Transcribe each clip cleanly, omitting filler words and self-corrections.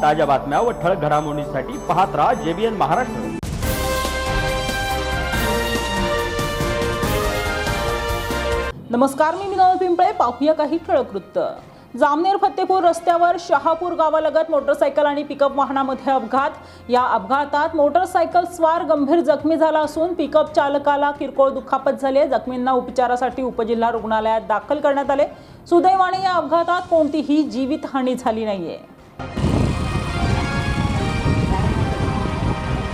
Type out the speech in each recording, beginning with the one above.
ताज्या बातम्या व ठळक घडामोडींसाठी पाहत राहा JBN महाराष्ट्र। नमस्कार, मी विनोद पिंपळे। पाहूया काही ठळक वृत्त। जामनेर फत्तेपूर रस्त्यावर शहापूर गावालगत मोटरसायकल आणि पिकअप वाहनामध्ये अपघात। या अपघातात मोटरसायकल स्वार गंभीर जखमी झाला असून पिकअप चालकाला किरकोळ दुखापत झाली आहे। जखमींना उपचारासाठी उपजिल्हा रुग्णालयात दाखल करण्यात आले। सुदैवाने या अपघातात कोणतीही जीवितहानी झाली नाहीये।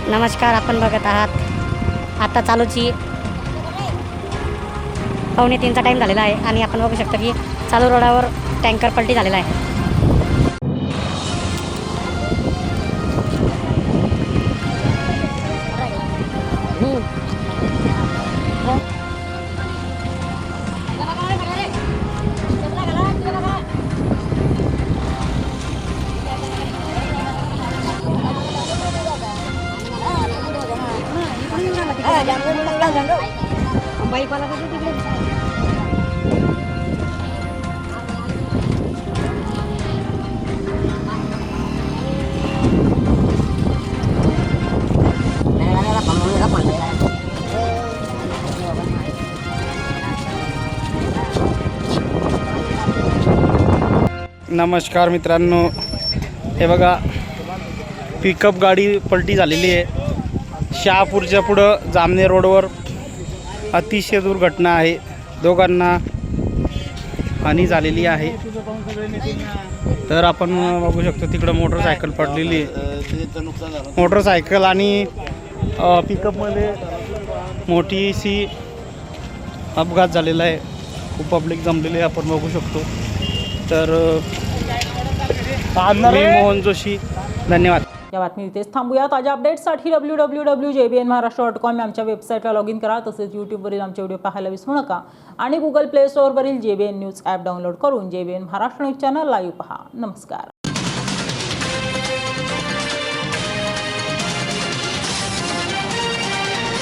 नमस्कार, आपण बघत आहात आता चालूची 2:45चा टाइम झालेला आहे आणि आपण बघू शकतो की चालू रोडावर टँकर पलटी झालेला आहे। नमस्कार मित्रांनो, हे बघा पिकअप गाडी पलटी झालेली आहे। शहापूरच्या पुढं जामनेर रोडवर अतिशय दुर्घटना आहे। दोघांना हानी झालेली आहे। तर आपण बघू शकतो तिकडं मोटरसायकल पडलेली आहे। मोटरसायकल आणि पिकअपमध्ये मोठीशी अपघात झालेला आहे। खूप पब्लिक जमलेली आहे, आपण बघू शकतो। तर मी मोहन जोशी, धन्यवाद। या बातमी इथेच थांबूया। ताज्या अपडेट्ससाठी www.jbnmaharashtra.com या आमच्या वेबसाईटला लॉग इन करा। तसेच यूट्यूबवरील आमचे व्हिडिओ पाहायला विसरू नका आणि गुगल प्ले स्टोअरवरील JBN न्यूज ॲप डाउनलोड करून JBN Maharashtra news channel live पहा। नमस्कार।